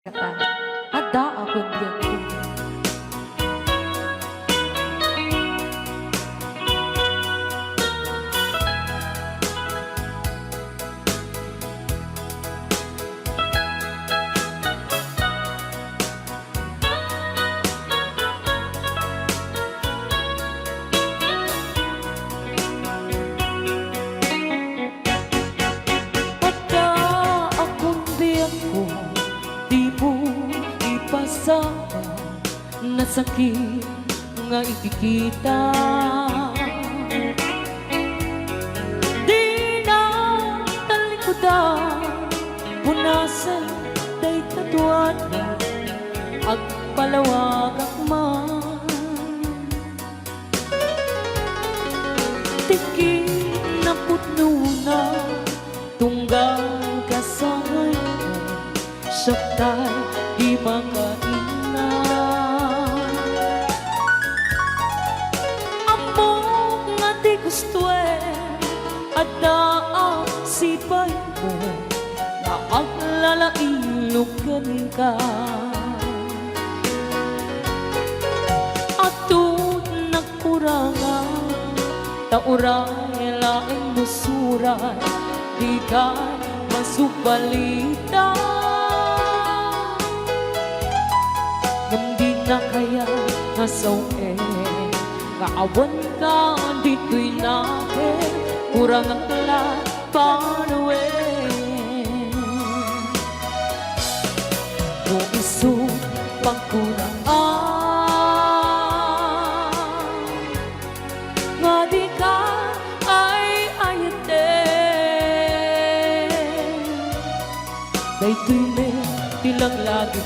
Kata, ada akong biyakin. Ada akong biyakin, di mo ipasama na sakit nga ikikita. Di na talikudan, punasan day tatuana, agpalawag akman. Tiki na putnuna, tunggal kasay mo, saktay di makaina. Among nga di gusto at ang sipay mo, na ang lalailugan ka. Atun nagkurangan, tauray laing musuray, di ka masubalita. Hindi na kaya nasawe, kaawan ka dito'y natin, kurang ang lahat panawe. Kung iso pagkuraan, nga di ka ay ayatin. Dayto'y may tilang lagi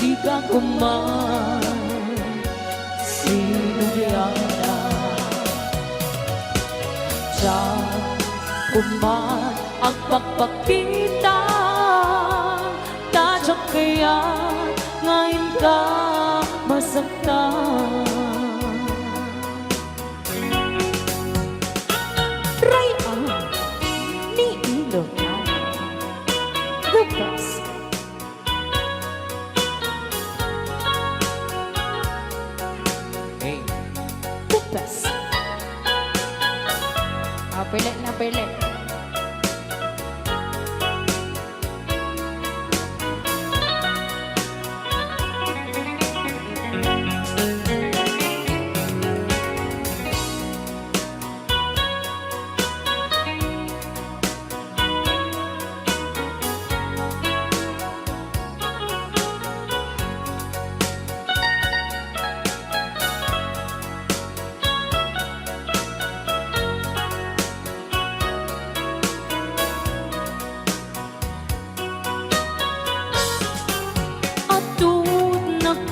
di ka kuman sinugiyana. Diyan kuman ang pagpakita, tadyak kaya ngayon ka masaktan. Ryan ni Ilocano Lucas. Hey, Lucas. pilit na pilit.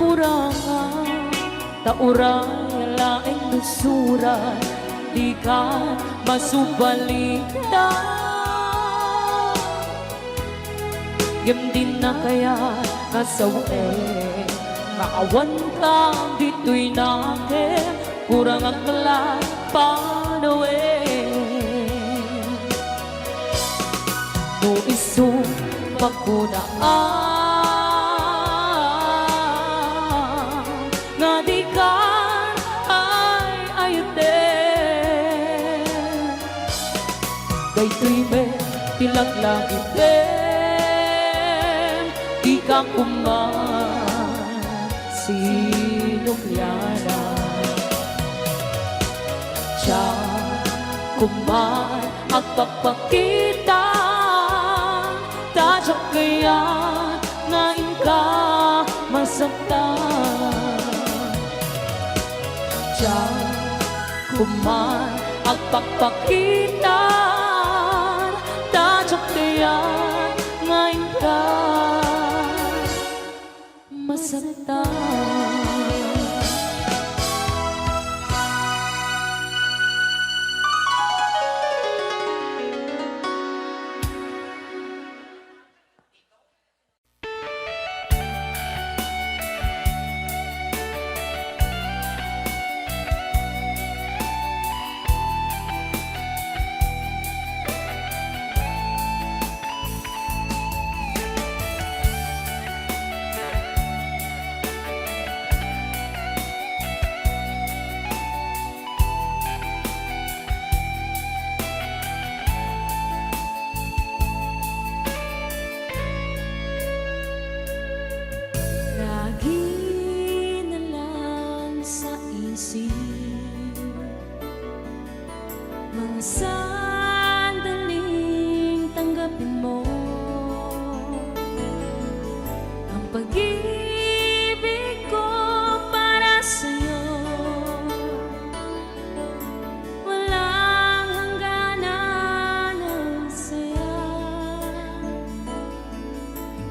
Kurangan, tauray laing nusuran, di ka masubalita. Yam din na kaya nasawe, maawan ka dito'y natin, kurang ang lahat panawe. No iso magkunaan, nga di ka ay ayatin. Dayto'y may tilang langit di ka kuman sinugyana. Diyan kuman ang pagpakita, tadyak kaya ngayon ka masaktan. Diyan kuman ang pagpakita, tadyak kaya ngayon ka masaktan.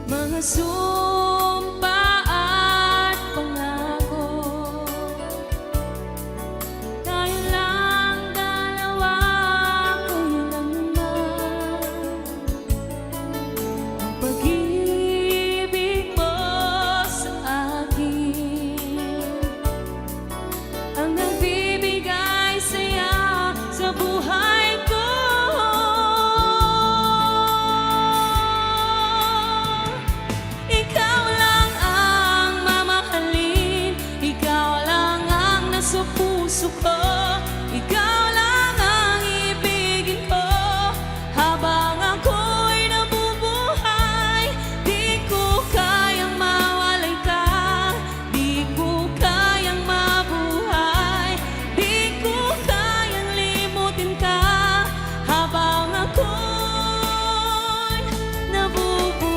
Mga sumpa at pangako, tayo lang dalawa kailanman. Ang pag-ibig mo sa akin ang nagbibigay saya sa buhay ko. Ikaw lang ang mamahalin, ikaw lang ang nasa puso ko, ikaw lang ang ibigin ko habang ako'y nabubuhay. Di ko kayang mawalay ka, di ko kayang mabuhay, di ko kayang limutin ka habang ako'y nabubuhay.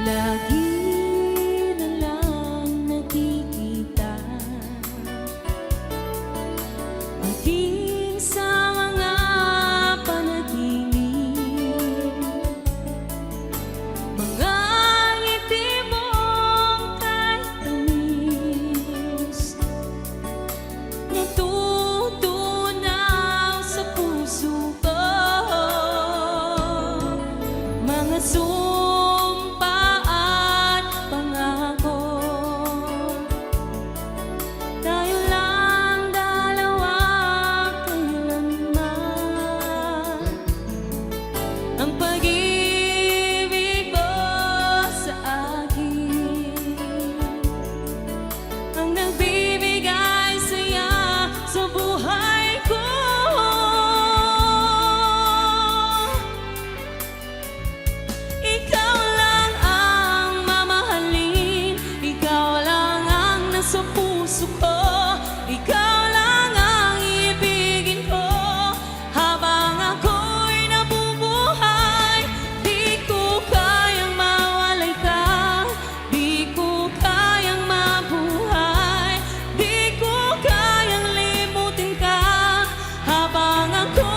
Lagi na lang nakikita, maging sa mga panaginip, mga ngiti mong kahit tamis, natutunaw sa puso ko. Mga sumpa at pangako, tayo lang dalawa kailanman. Ang pag-ibig mo sa akin ang nagbibigay saya sa buhay ko. Ikaw lang ang mamahalin, ikaw lang ang nasa puso ko, ikaw lang ang ibigin ko habang ako'y nabubuhay. Di ko kayang mawalay ka, di ko kayang mabuhay, di ko kayang limutin ka habang ako'y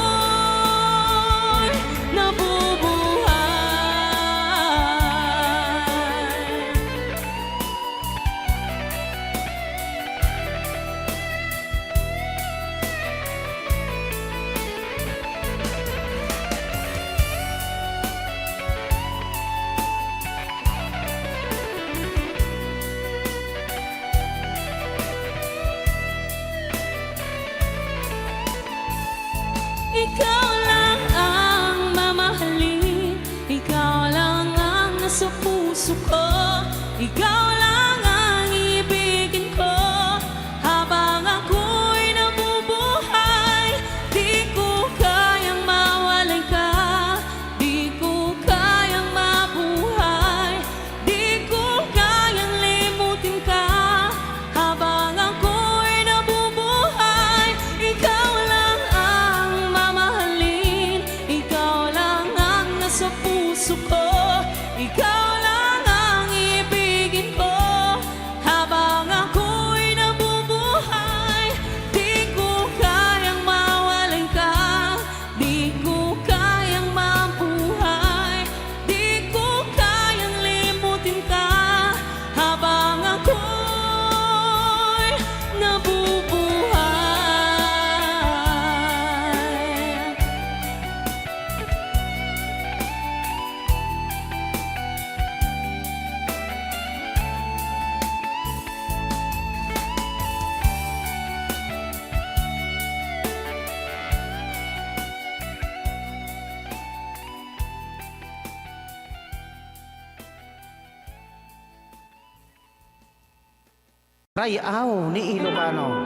nabubuhay. Ikaw lang ang mamahalin, ikaw lang ang nasa puso ko, ikaw lang ang ibigin ko habang ako'y nabubuhay. Di ko kayang mawalay ka, di ko kayang mabuhay, di ko kayang limutin ka habang ako'y nabubuhay. Ikaw lang ang mamahalin, ikaw lang ang nasa puso ko, ikaw lang ang ibigin ko habang ako'y nabubuhay. Di ko kayang mawalay ka, di ko kayang mabuhay, di ko kayang limutin ka habang ako'y nabubuhay. Rayaw ni Ilocano.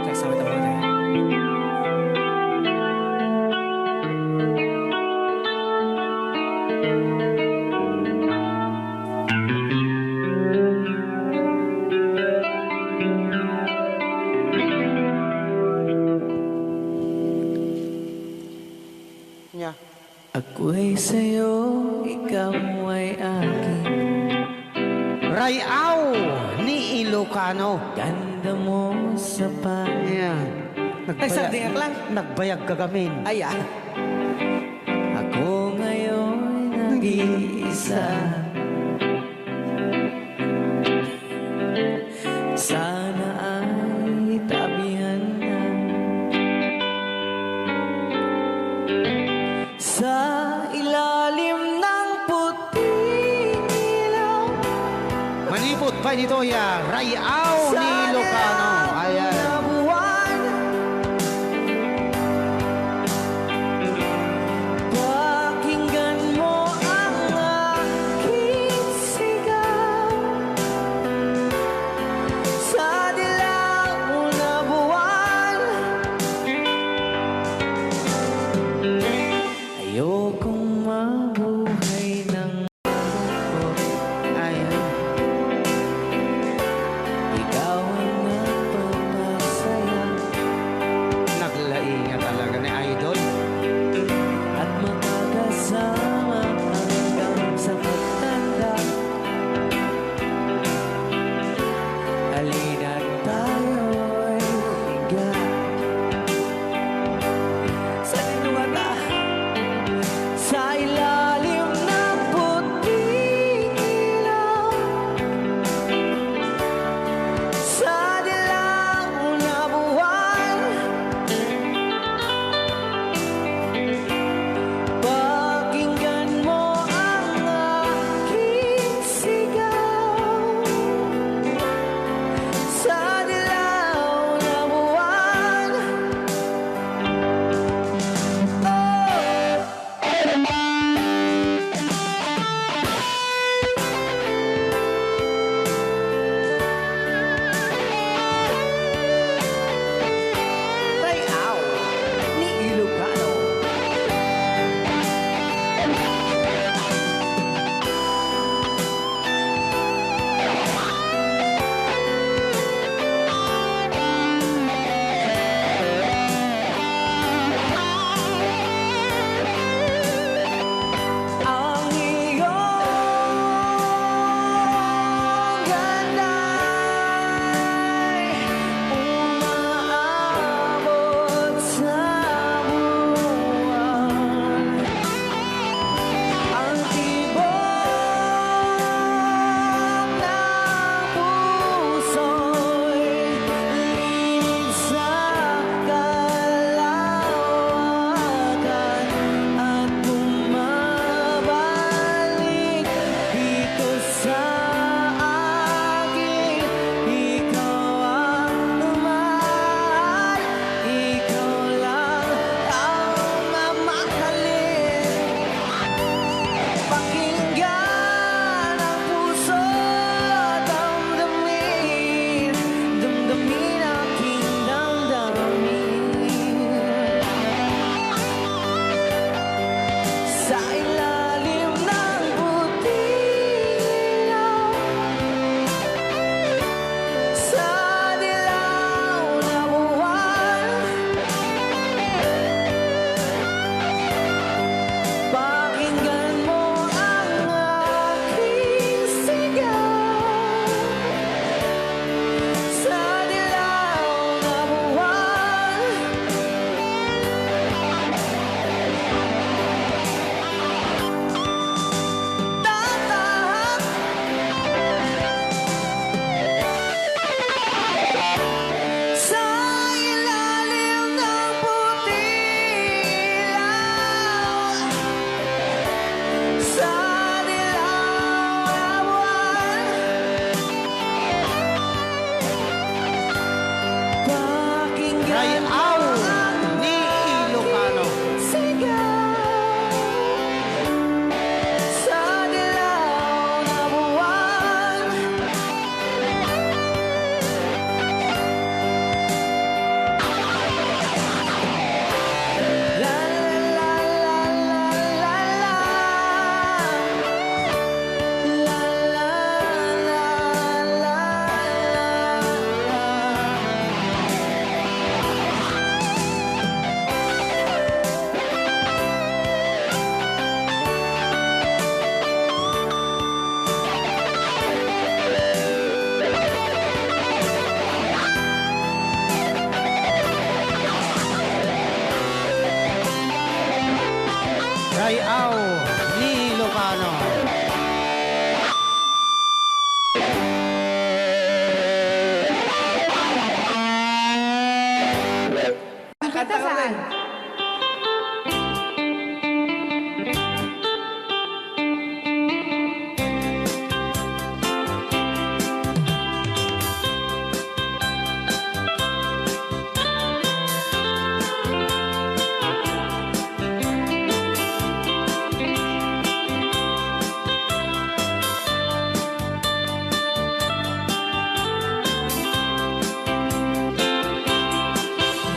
Check, sawit ang mga tayo. buhay sa'yo, ikaw ay akin. Rayaw ni Ilocano. Ganda mo sa Ayan. Nagbayag lang. Nagbayag kagamin. Ayan. Ako ngayon nag-iisa. Sana ay tabihan na sa ilalim ng puting ilaw. Manipot pa nito ya. Rayaw ni Ilocano. Ayan. Na buwan, pakinggan mo ang aking sigaw. Sa dilaw na buwan, ayokong mabuhay ng Ayan. ikaw ang nagpapasaya Naglainga talaga ni Idol. at makakasama hanggang sa pagtanda. Halina't tayo'y higa sa ninuwata sa ilalim ng Rayaw ni Ilocano. Kanta saan?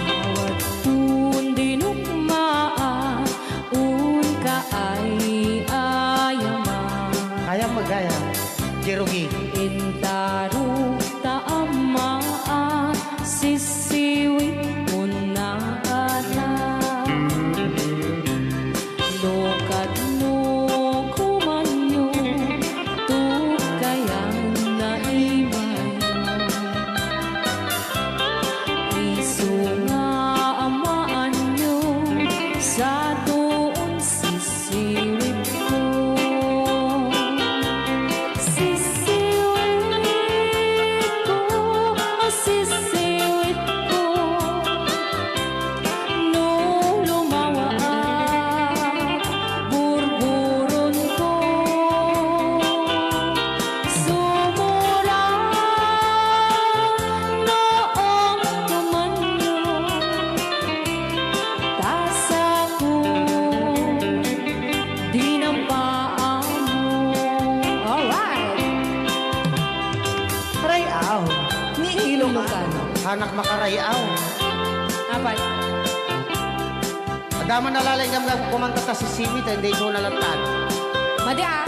Bawat puon dinugmaan, un ka ay ayaman. Kaya magaya. Jerugi. Intaro taamaan, sisiwit mo na alam. Lokat mo kumanyo, tukayang naimayan. Isu nga amaan nyo, sa doon sisiwit ko. Sisiwit ko, sisiwit ko. No lumawa ang burburon ko. Sumura noong tumanyo, tasa ko dinampaan mo. Alright. Rayaw ni Ilocano. Hanak makarayaw. Apat. Adaman nalalay nga kumanta ta si Simit, hindi ko nalantad. Madi ah.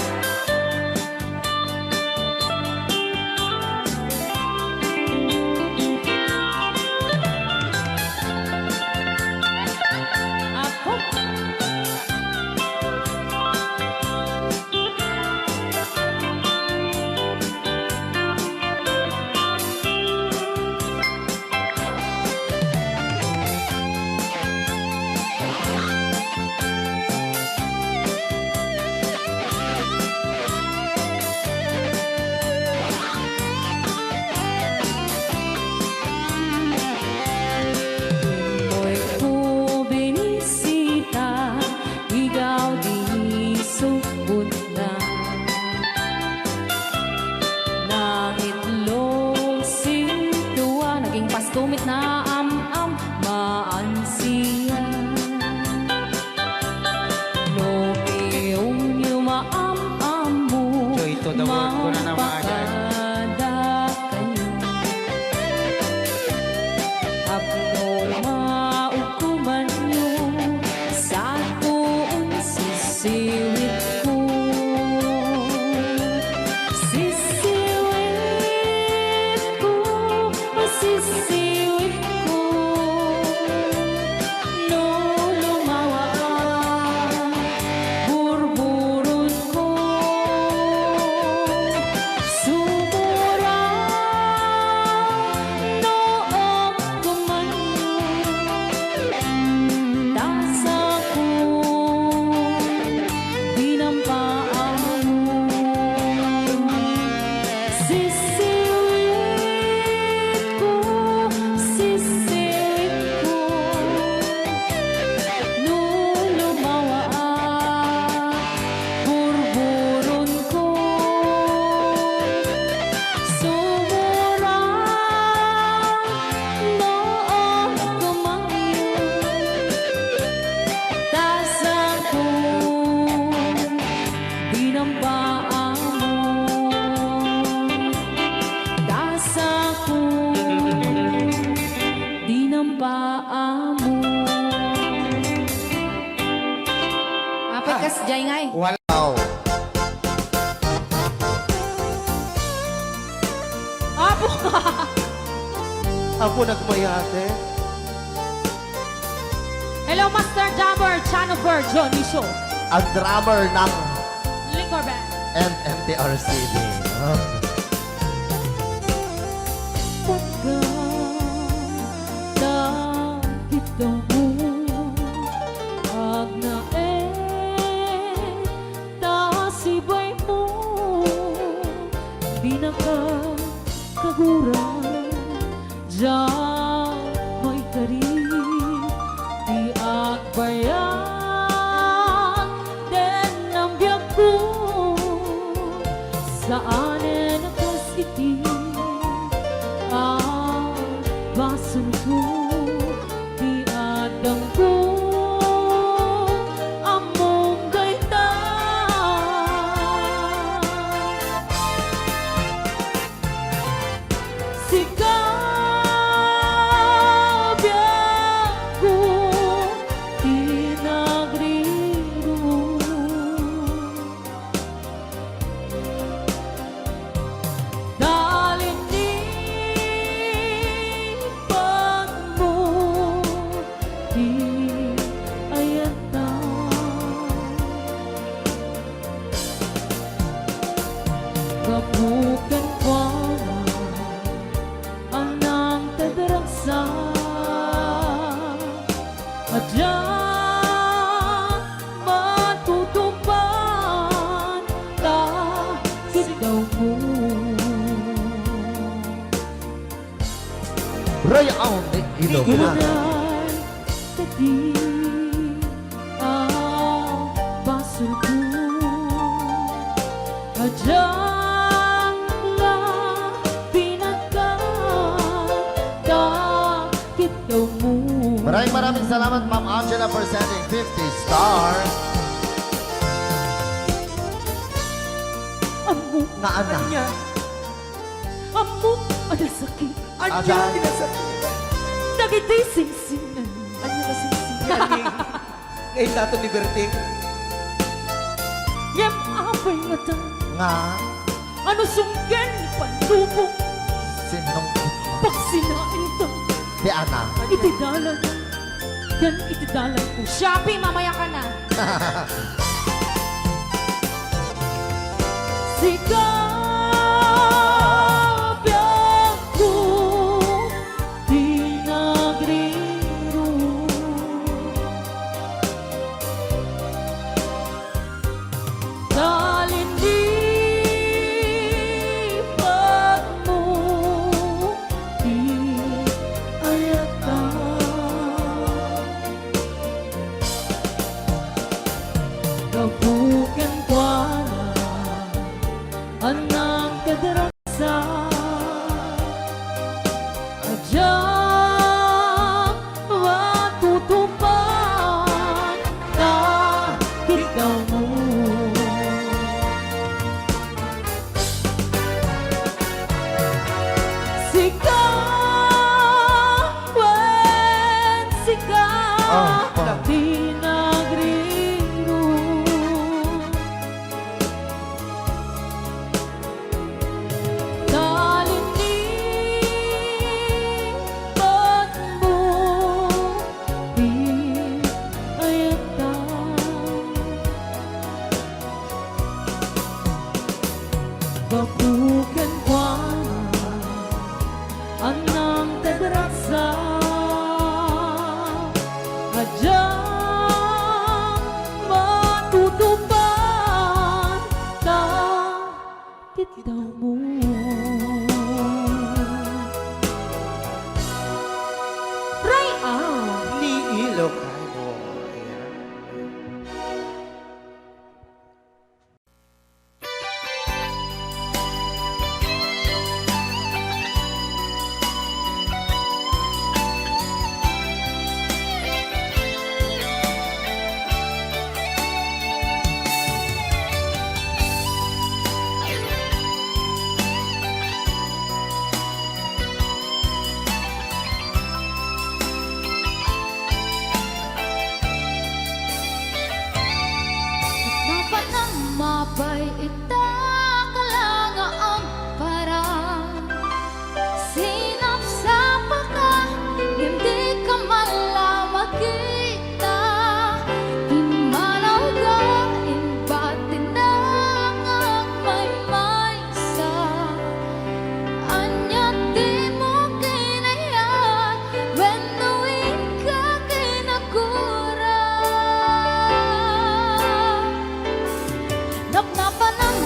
Ako mo'y ko binisita, ikaw di subot na. Nang itlog sintuwa, naging pastumit na am-am, maansiya. Lopiyong yumaam-am mo, Joy to the world ko na naman. mapakada kayo. Apno maukuman nyo, sa tuon sisiwit ko. Sisiwit ko, sisiwit ko. No lumawa ang burburon ko. Sumura noong tumanyo, tasa ko dinampaan mo. Sisiwit ko, sisiwit ko. No lumawa ang burburon ko. Sumura noong tumanyo, tasa ko dinampaan mo. Tasa ko dinampaan mo. Apat kas jay ngay. Wow. Apo. Apo nagmayate. Hello, Master Jammer, Chanover, Johnny Show, ang drummer ng Liquor Band. MMTRCD. Pagkakita mo, agnae nagura Diyan mo'y kari Di agbayan Den ang biyak ko Saanin akas iti Ang baso ko Di adang ko Among gaita Sikap ko Di nagriro Dalin ni pag mo Di ayata Kabukan ko Anang tadaragsa At diyan matutupan Takit daw mo Rayaw ni Ilocos. Igunan tadi ang basol ko At diyan lang pinagkakit daw mo Maraming salamat Ma'am Angela for sending 50 stars. Amok Na anak. Amok ada sakit Ajan. Dagiti singsingan Ano na sisiyan ni? Ngayon nato ni Berting. Yem apay mata Nga. Ano sungken pandubong Sinong Pagsinain to si Ana. Itidalan Yan itidalan ko Shopee, mamaya ka na. Sikap ko Di nagriro Dalin di pag mo Di ayata Kabukan kwa Anang kadarasa Adyang matutupan Takit daw mo Sikap, wen sikap Di nagriro Dalin ni pag mo Di ayata Babukan kwa Anang tadaragsa Adyang matutupan Takit daw mo Rayaw Ni Ilocano. Ayan. Dapat nang mapay ita kalanga ang parang Sinap sa paka Hindi ka malamag kita Di malaw ka Imbatin na ang may maysa Anya di mo kinaya When the wind ka kinakura Napnapan ang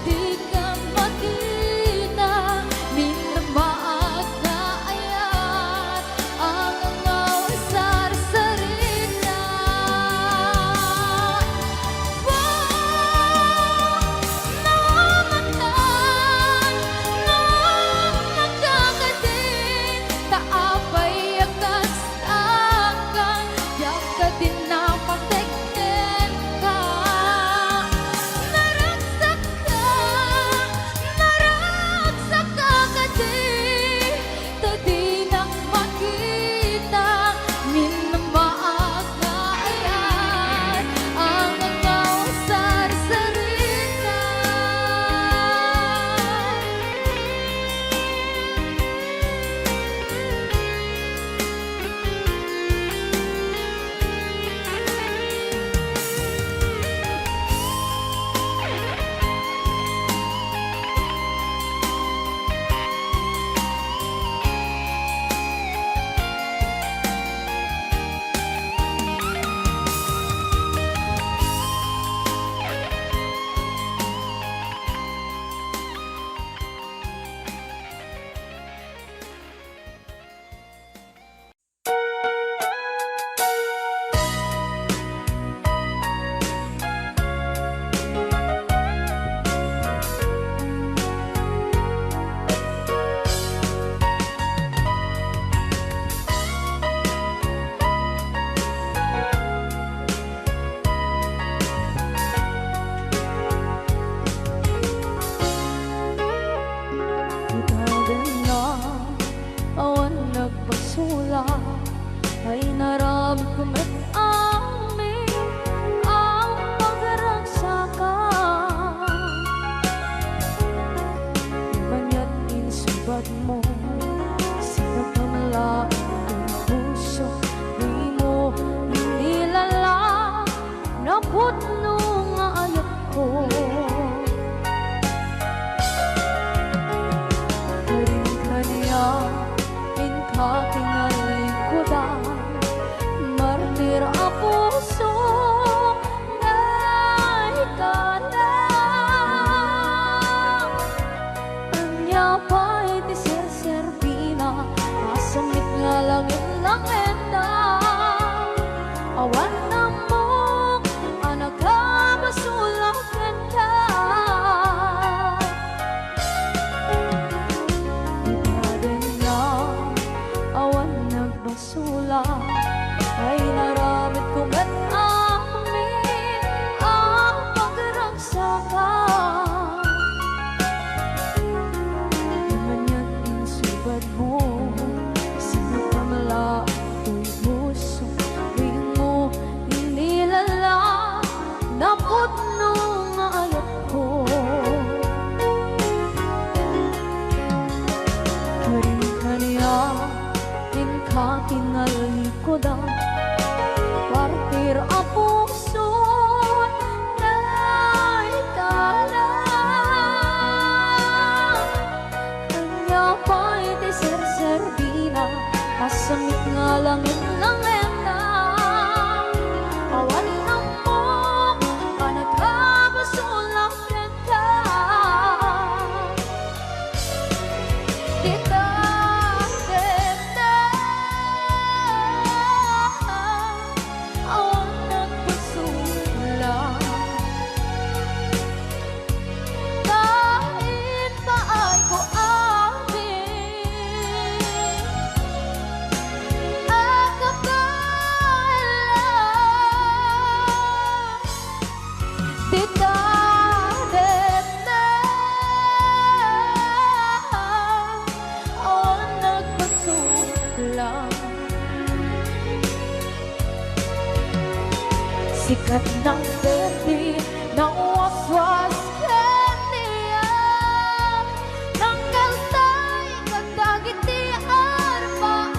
di ka makita, minamaag na ayat ang ngaw sar-sarita. Namamatan, nakakadin, taapay akas akan, yakadin na matekten ka. Naragsak ka kadin, tadi nang makita, minamaag na ayan ang ngaw sar-sarita. Itagan na awan nagpasula, ay narami kumat amin ang pagragsakan. Banya't insubad mo sa pagmamalain ng puso, di mo inilala na putno nga ayat ko. Kakinalikudan, martir ang puso na ikalang. Anya pa'y di serserpina, masamit nga langit lang enda. Awan na mo, anak ka masulang ka. Awan nagbasula, ay naramit kong at amin ang pagragsakan. Namanyan insubad mo sa nagpamala ko'y puso, di mo inilala na putno nga ayat ko. Karin-kaniya kakinalikudan, partir ang puso na ikalang. Kanya pa'y di serserpina, masamit nga langit ng enda. Awan na mo, anak ka masulang ka. Sikat ng berdi ng waswas kaniya, ng kalsay kagdagit di arbaan.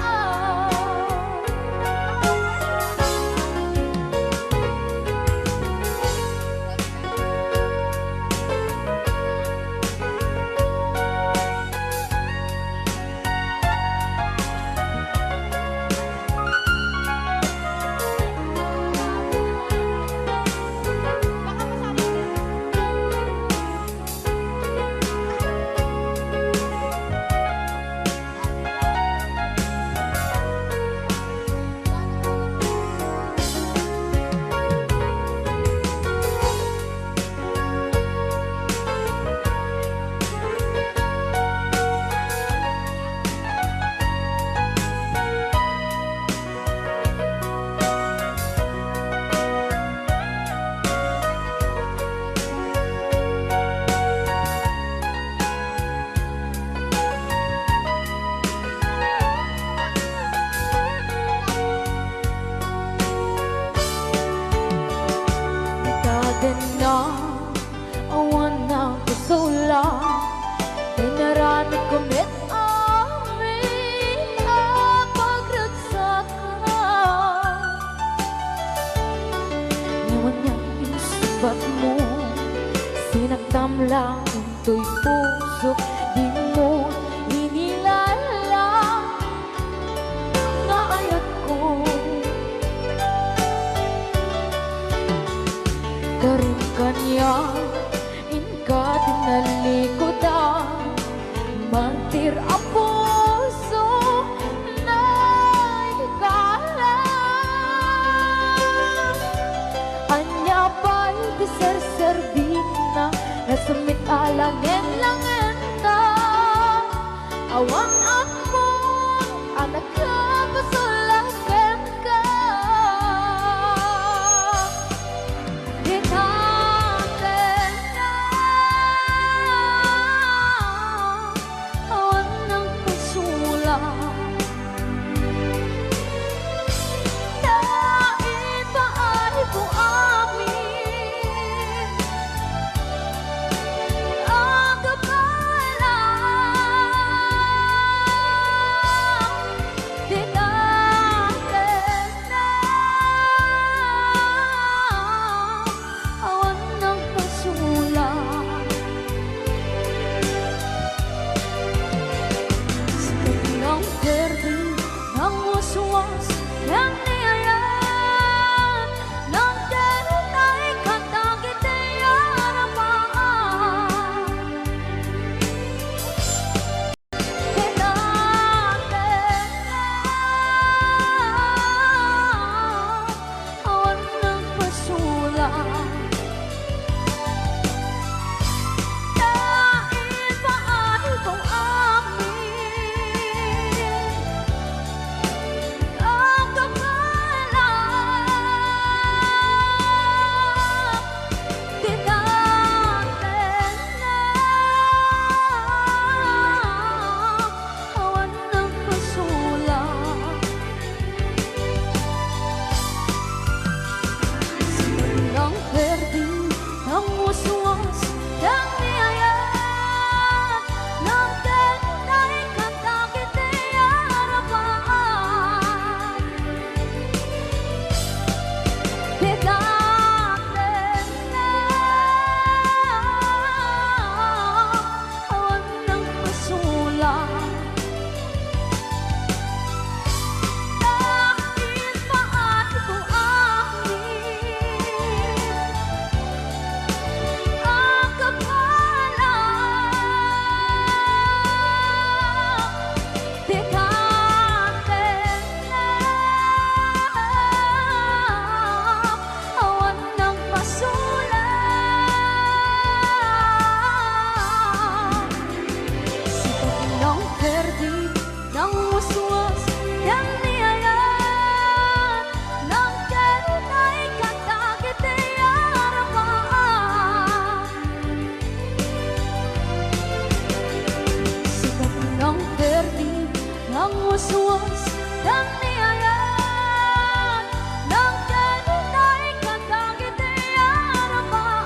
din na awan na kusula Inarami kumit amin ang pagragsakan Ngayon niyang isubat mo Sinagtam lang ito'y puso Di mo inilala Nga ayat ko Karin kanya Inka tinalikodan Mantir ang puso Na ikalang Anya ba'y diserservina Nasumit alangin-langin na Awan ako Anak ka pasulagan ka Hinaten na Awan ng pasulang Naibaay ko amin Ang kapalang Dinaten na Awan ng pasulang Sikat ng verde ng waswas Yang niyayan Ng ganun ay kantang kitayarapan Hinaten na Awan ng pasulang Naibaay kong amin Ang kapalang Tinaten na Awan ng pasulang Silang verde ng waswas Yang niyayan Ng ganun ay kantang kitayarapan Tinaten na Awan ng pasulang Naibaay ko amin Ang kapalang Tinaten na Awan ng pasulang Sikat ng verde ng waswas Yang niyayan Ng ganun ay kantang kitayarapan Sikat ng verde ng waswas Yang niyayan Ng ganun ay kantang kitayarapan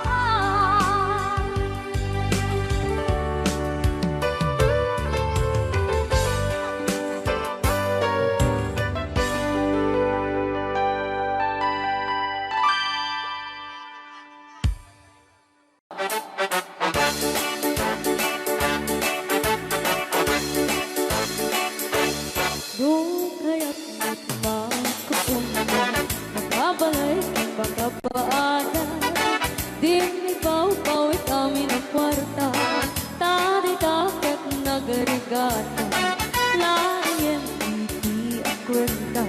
Do kaya't magkapunta Makabalay ang pagkapaanan Di may pau-pau kami ng kwarta Tari takot nagarigata Layan iti ang kwenta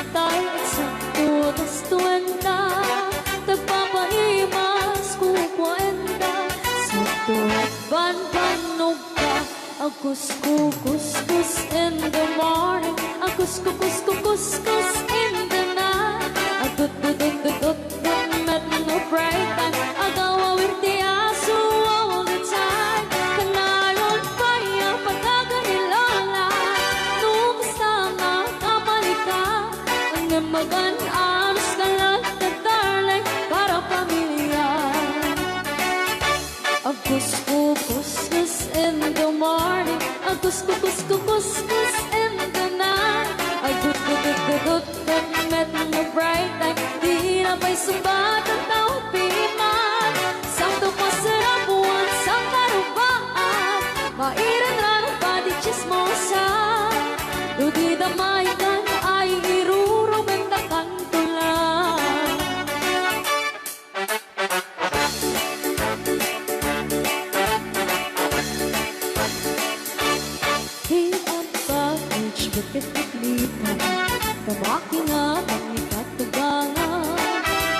Tayo eksakto tas tuwenta Tagpapaimas kukwenta Sakto ban-banog ka Kus-kus-kus in the morning Kus-kus-kus in the night Tut-tut-tut-tut met no break time Agawawirti aso all the time Kanayon pa yung pagkaganilala Nung sama kapalika Ang namagan anos ka lang na darling Para pamilya Kuskus in the morning, kuskus in the night. Good, met mo bright time, di na ba'y sumbat ang taupiman. Sakto pa sarap buwan sa karubaan, mairan rano pa di chismosa. Di damay kan ay irurong na kanto lang. Bakit iklipan, kamaki nga pangikatugangan.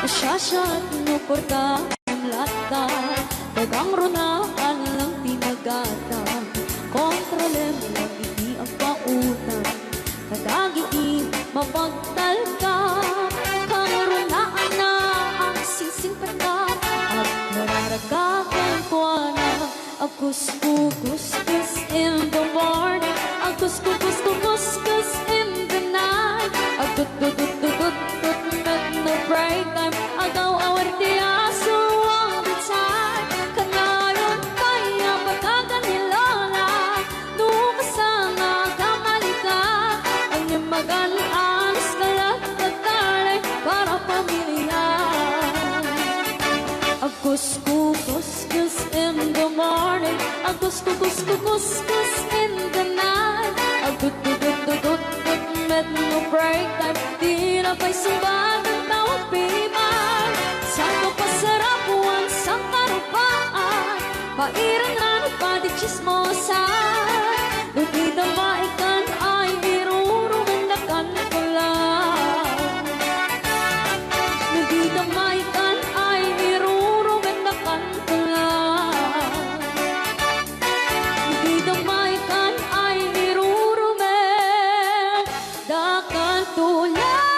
Asyasya at inuporta ang lata, tagang runaan lang tinagatan. Kontrole mo lang hindi ang pautan, kadagiti mapagtal ka. Kamurunaan na ang sising patat, at nararagakan ko na ang kuskus in the morning, ang kuskus in the night. Ang tut met no bright time, agaw awar di aso ang bitay. Kanayon kaya pagkagan ni Lola, nukasanga kamalita. Ang nimagan alas kalat at talay para pamilya. Ang kuskus in the morning, ang kuskus in the night. Ang tut met no break time, di na ba'y sumbat ang taupiman. Sakto pa sarap buwan sa karupaan, pairang rano pa di chismosa. Di damaikan ay irurungan na kanto lang. Di damaikan ay irurungan na kanto lang. Di damaikan ay irurungan na kanto lang.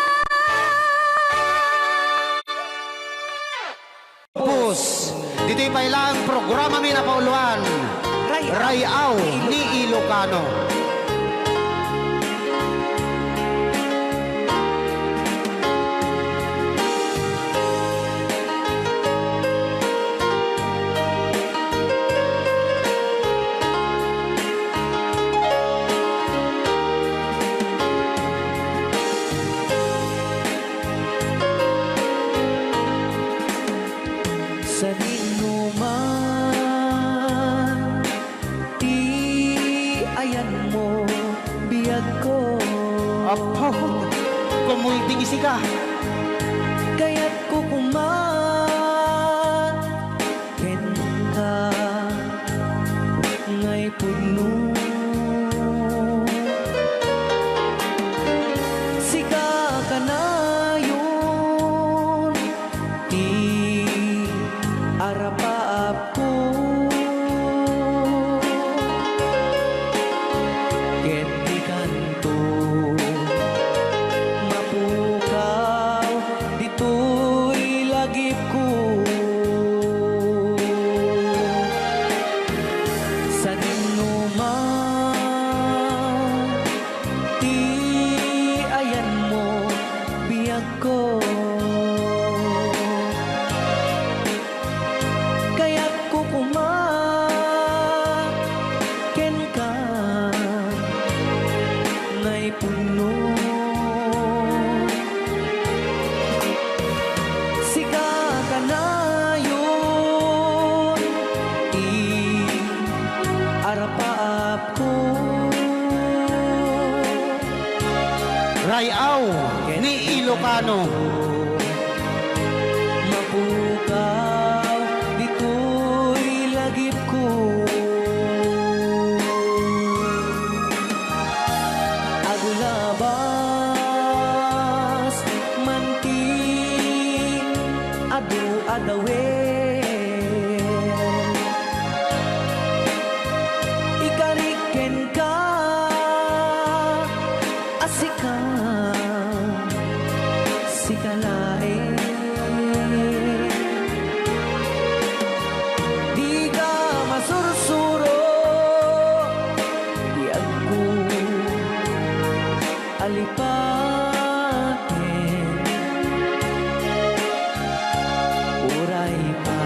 Pus, dito'y pailang programa may napauluan. Rayaw ni Ilocano. Sa dinuman, di ayan mo biyag ko. Apo, kumulting isi ka. Kaya't kukuman ken ka ngay puno. Sika ka na yun, di arapaap ko. Ket di kanto mapukaw, dito'y lagip ko. Sa dinuman, di ayan mo biyag ko. Kaya't kukumaken ka ngay puno. Sika ka na yun, arapaap ko. Rayaw ni Ilocano. Mapukaw, dito'y lagip ko. Agulabas, manti, adu-adawen. Ikariken ka, asika, sikalae. Di ka masursuro, di ako alipatin. Uray pa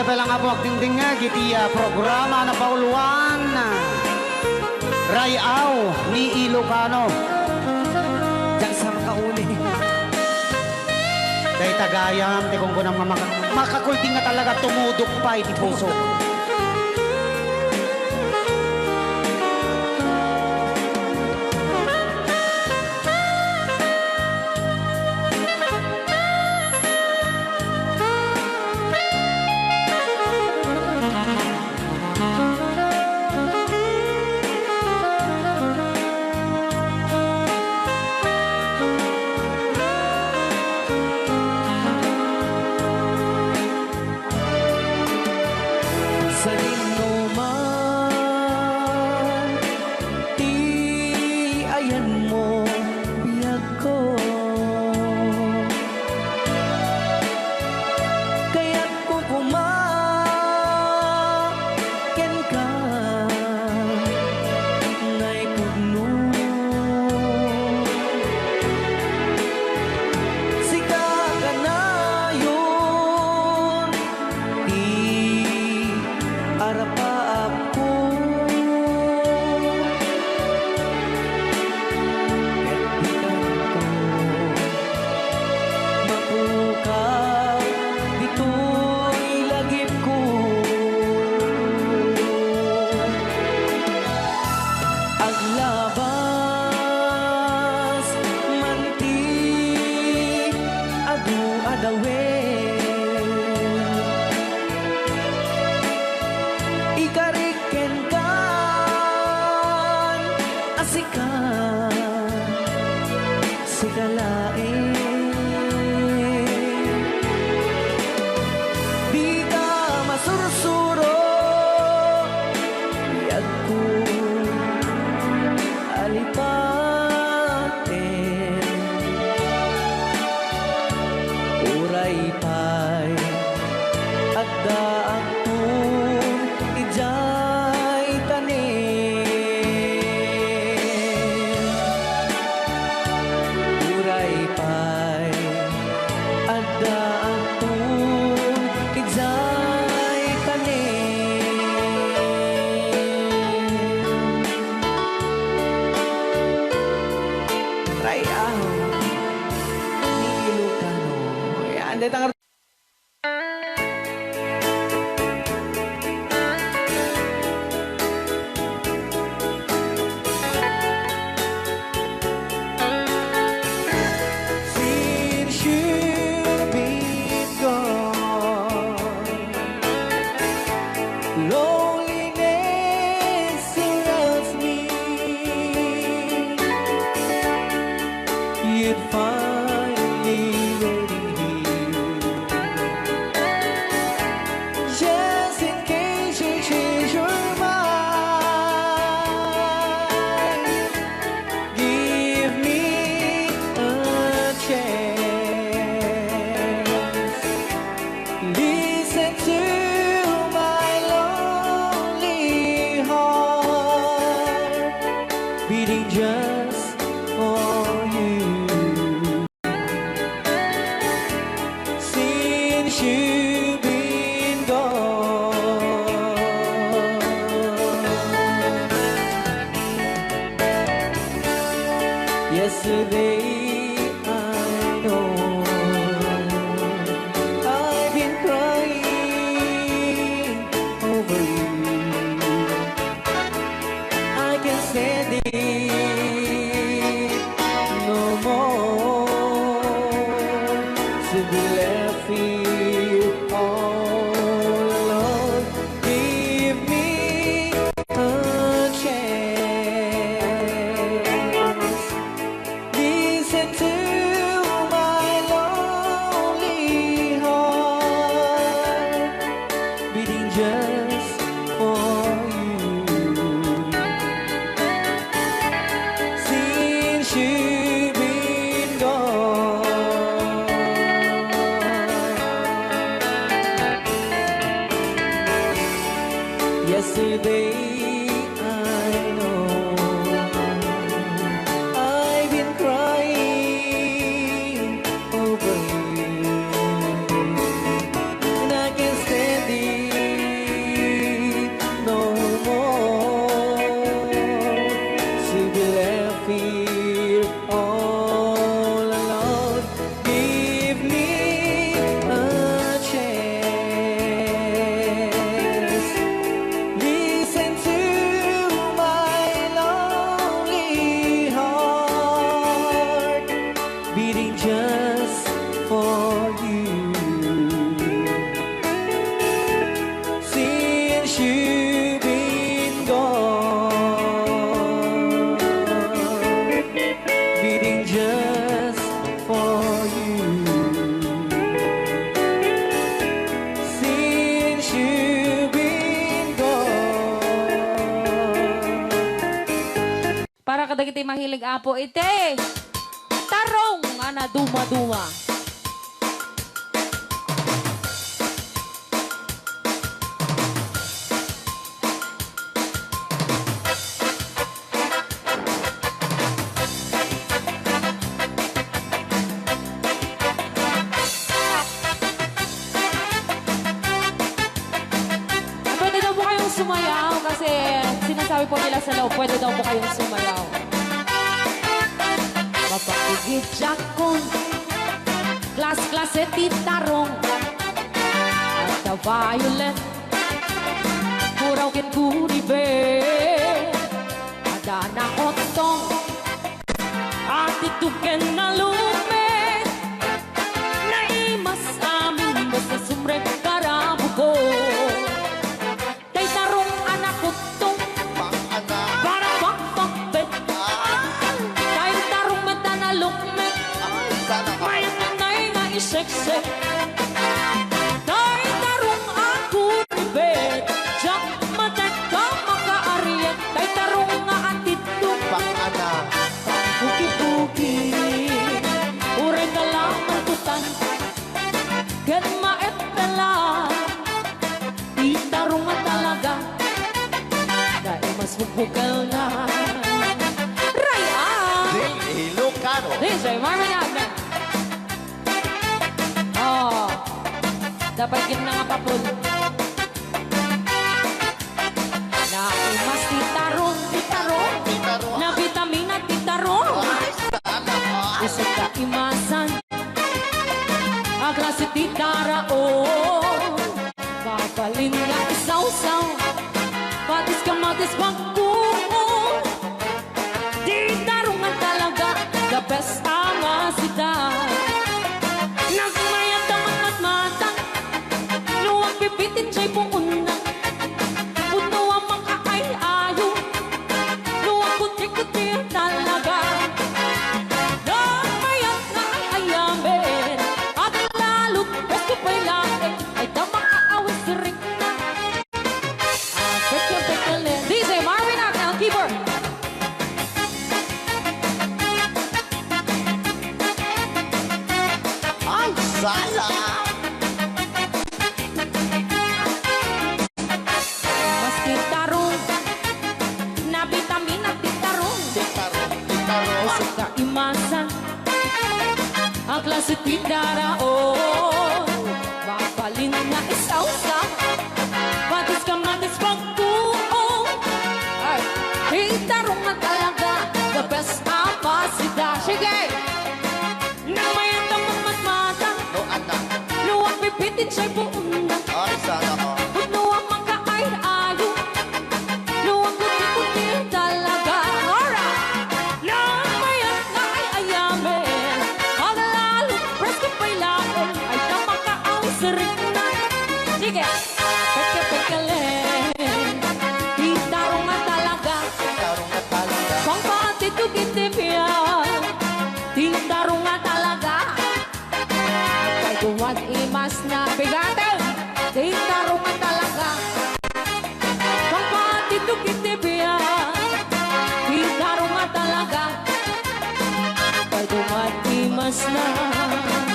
level ang apo akting nga gitiya programa na pauluan. Rayaw ni Ilocano. Diyan sa makauli. Dahil tagayam, te kung kunang makakulting nga talaga tumudok pa iti puso. Sa man, ti ayan mo biyag ko. Kaya't ko kumaken ka nga'y pugno. Sika ka na yun, di arapaap ko. Mapukaw dito'y lagip ko. Aglabas manti adu-adawen. Ikariken kan asikan sigalain. Di ka masursuro biyag ko alipaten. Uray pa'y at daang kung ijay tanin. Uray pa'y at daang kung ijay tanin. Rayaw ni Ilocano. Yan, dito ang since you've been gone, loneliness surrounds me. You'd finally waiting here, just in case you change your mind. Give me a chance. Listen to my lonely heart beating just for you. Since you've been gone, yesterday I know I've been crying over you. I can stand it no more to be left here all alone. Give me a chance. Listen to my lonely heart beating just for you. Since you've been gone, yesterday I know I've been crying over you, and I can't stand it you been gone, beating just for you. Since you been gone. Para kadagiti mahilig apo ite. Tarong ana duma-duma. Pwede daw po kayong sumayaw kasi sinasabi po nila sa loob, pwede daw po kayong sumayaw. Mapakigit jakong, klas-klase titarong, at the violet, muraw kin kuribe, adana otong, at ituken na lume, naimas amin mo sa sumrek karabugo. Kay tarong anak utong, Pang-anak. para pakpakbet, kay tarong mata na lukmet, Sana ka. may nanay nga iseksek. Kay tarong ako ribet, jak matek ka makaariet, kay tarong nga atitong, Pang-anak. puki-puki, uray ka lang ang tutan, gan maet pala, di tarong nga talaga, dahil mas bubukal na. Raya! Ilocano. DJ Marvin Agna. Oh, dapat gin na nga papul. Naimas titarong, titarong, Titarong. na vitamina titarong. Ay, sana ka. Isip ka imasan, ang klase titara, oh. Babalin nga isaw-saw, patis ka matis pagkuho. Titarong nga talaga, the best ang asita. Nagmayat ang matmatang, luwag pipitin siya'y puuna. Puno ang mga ay-ayo, luwag kuti-kuti talaga. Nagmayat na ay-ayamin, at lalo't gusto pa'y lain, ay damang aawis rin na. Pekya-pekya-len. DJ Marvin Agna, ang keyboard. Ay, sana. Mas titarong, na vitamina titarong. Titarong. Titarong. Kasi kaimasan, ang klase tindara, oh. Mapalin na isaw-sa, patis ka matis pagkuho. Ay, titarong na talaga, the best apasida. Sige! Nang mayat ang matmatang, No, anak. luwag pipitin siya'y puuna. Ay, sana ka. Puno ang mga ay-ayo, luwag kuti-kuti talaga. Alright! Nang mayat na ay-ayamin, ang lalo presko pa'y laon, ay tamang kaawis rin na. Sige! Pekya-pekya-len, titarong nga talaga, Titarong na talaga. pang patitugin-tibiyan, titarong nga talaga. Kay duwag imas na bigatin, titarong nga talaga. Pang patitugin-tibiyan, titarong nga talaga. Kay duwag imas na.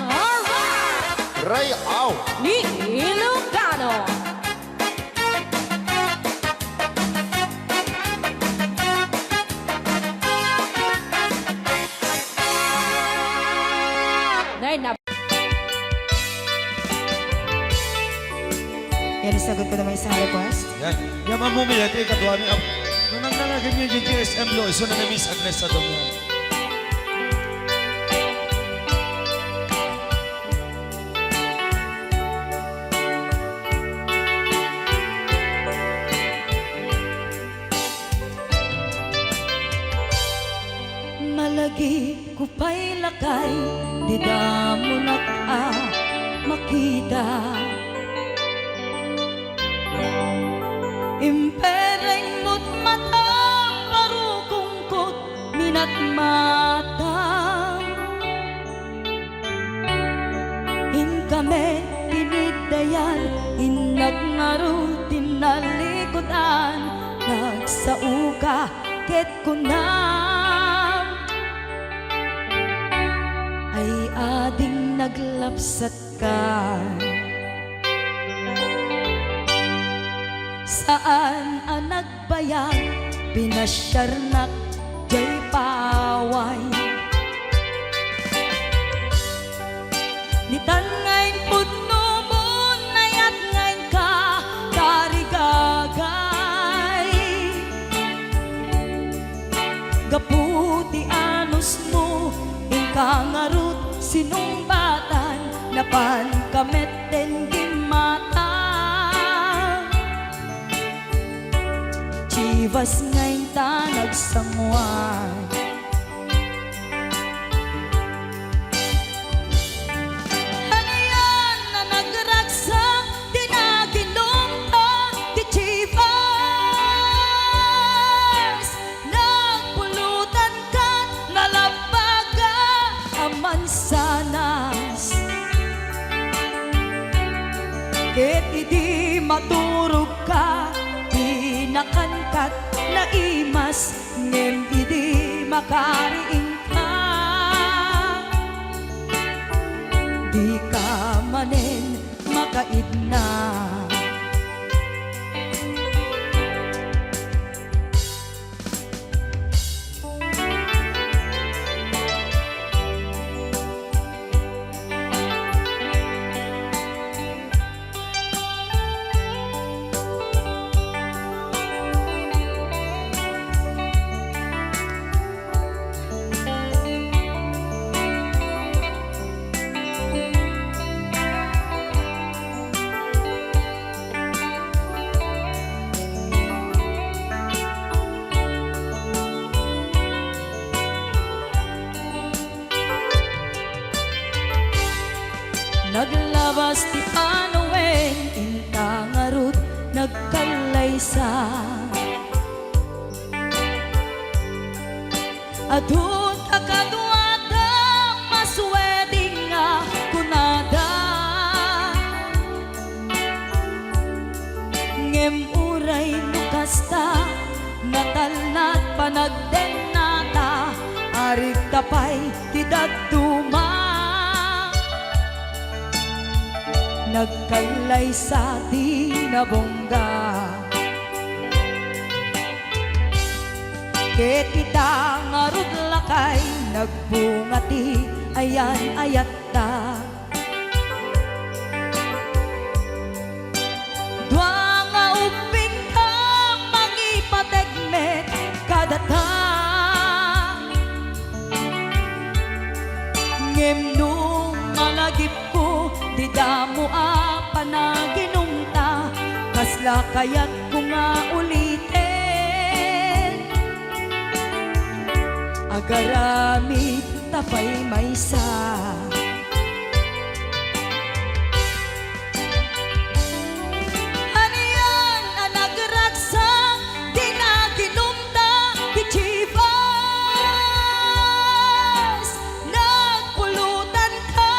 Alright! Ray, aw. Ni Ilocano. Nay, na Yan, isagot ko naman isang request. Yan. Yan ang bumili. Ito yung katuwa niya. Nung nangangagan niya yung GSM Lo, iso na na Miss Agnes sa domo. Malagi ko pa'y lakay, di mo na makita. Impereng mo't matang parukungkot minat matang Inkame pinidayan Inag ngaro tinalikutan Nagsauka ket kunam Ay ading naglapsat ka Saan ang nagbayag Pinasyarnak jay paway Nitan ngayon putno mo Nayat ngayon ka Karigagay Gaputi anos mo Ingkangarut sinumbatan Napan kameten gimata Chivas ngayon ta nagsangwan Ano yan na nagragsak Dinaginom ta di Chivas Nagpulutan ka Nalabaga Aman sanas Ket idi maturog ka Nakankat na imas Ngem idi makariing ka Di ka manen makaidna Naglabas ti panawen Intangarut nagkalaysa Adun akaduada Masweding nga kunada Ngem uray nukasta Natalnat panagdenata Arit tapay tidagduma Nagkalay sa tinabongga Ket ita ngarud lakay Nagbungati ayan ayatta Dua nga uping ka Mangipategmet kadata Ngem nung malagip ko Di damo panaginumta Kasla kaya't ko nga ulitin Agaramid tapay maysa Ano yan ang nagragsak Di naginumta di Chivas Nagpulutan ka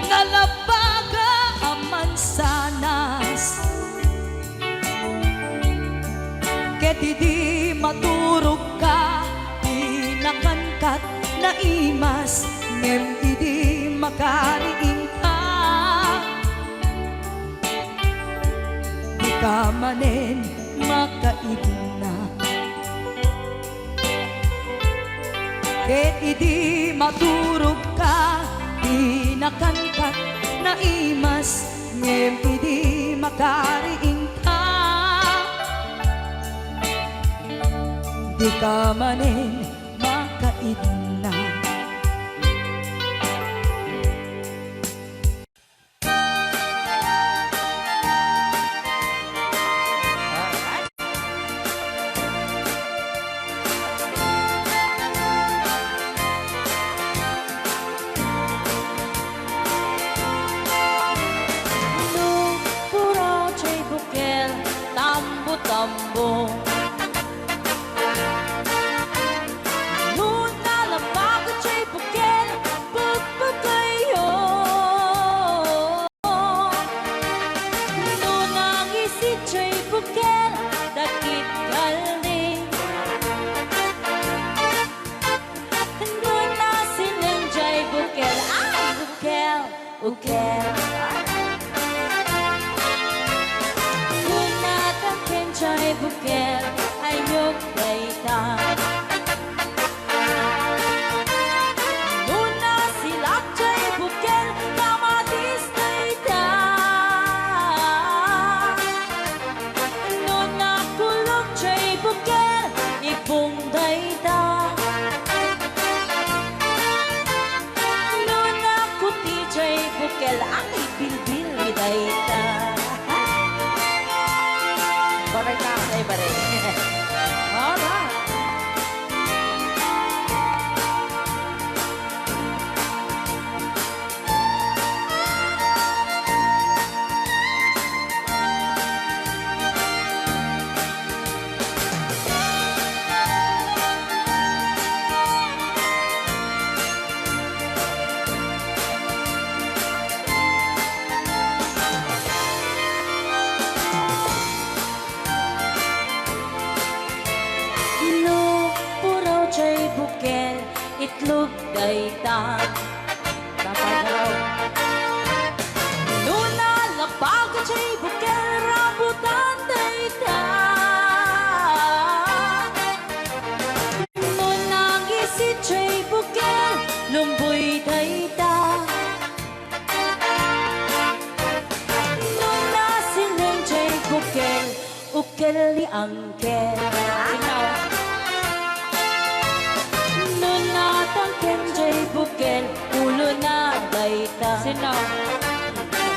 Nalabaga aman sanas Ket idi maturog ka Inakankat na imas Ngem idi makariing ka Di ka manen makaibna Ket idi maturog ka Inakankat na imas Ngem idi makariing ka Di ka manen makaidna Nung puro jay bukel Tambot tambong. Nuna lang bago siya'y bukil, pagpagayo. Nunang isip siya'y bukil, dakit kalning. Nuna silang siya'y bukil, ay bukil, bukil. Nuna takin siya'y bukil, ay nyug dayta. Nuna silap siya'y bukil, kamatis dayta. Nuna kulog siya'y bukil, ipong dayta. Nuna kuti siya'y bukil, ay bilbil dayta. Baray ka sa baray. Alright. Puraw siya'y bukil, itlog dayta. Kapagaraw. Nuna labago siya'y bukil, rambutan dayta. Nuna gisit siya'y bukil, lumboy dayta. Nuna siling siya'y bukil, ukil ni angkel. Nuna tangken jay bukil, ulo na dayta. Sinaw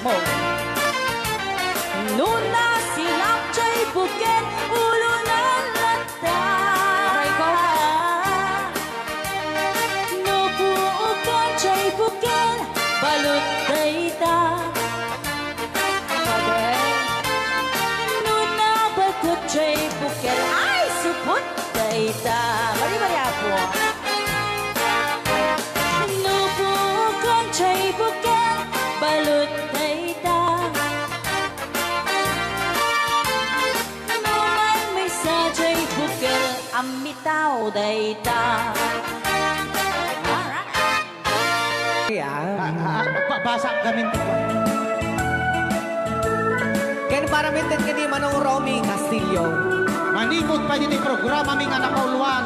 mo. Nuna silap jay bukil, ulo na lata. Aray ko. Nubuukan jay bukil, balut dayta. Nuna bakut jay bukil, ay supot dayta. Bari-bari po. Nubukan jay bukil, balut dayta. Numan may sa jay bukil, amitaw dayta. Basa kami. Ken para minten kini Manong Romy Castillo. Manipot pa dito yung programa ming anak kauluan.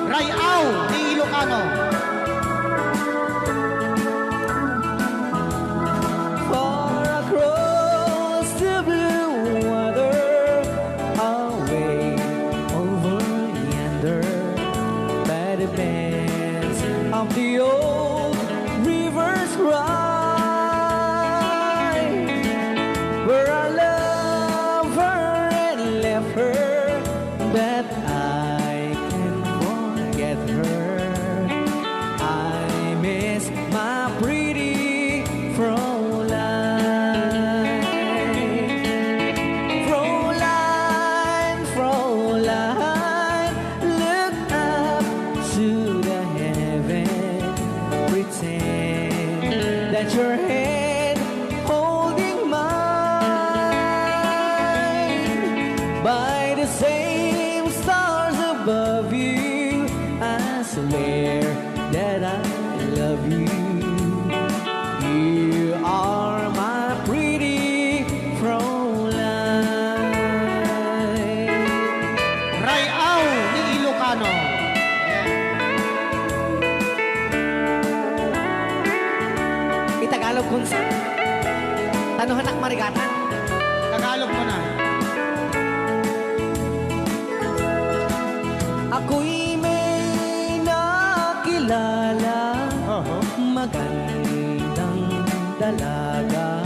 Rayaw ni Ilocano. Far across the blue water, away over yonder, by the banks of the old river's ride, where I love her and left her, but I can't forget her. I miss my pretty Fräulein. Fräulein, Fräulein, look up to the heaven, pretend that your hand holding mine. By the same stars above you, I swear that I love you. You are my pretty Fräulein. Rayaw ni Ilocano. Itagalog kung sa tanuhan ak marigatan. Tagalog mo na. Ako'y may nakilala, magandang dalaga,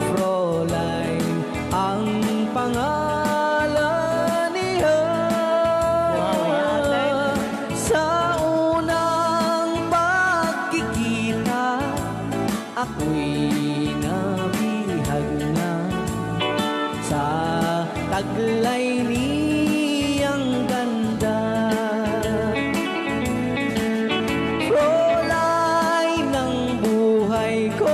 Fräulein ang pangalan niya. Sa unang pagkikita, ako'y nabihag na sa taglay niyang ganda. Prolay ng buhay ko,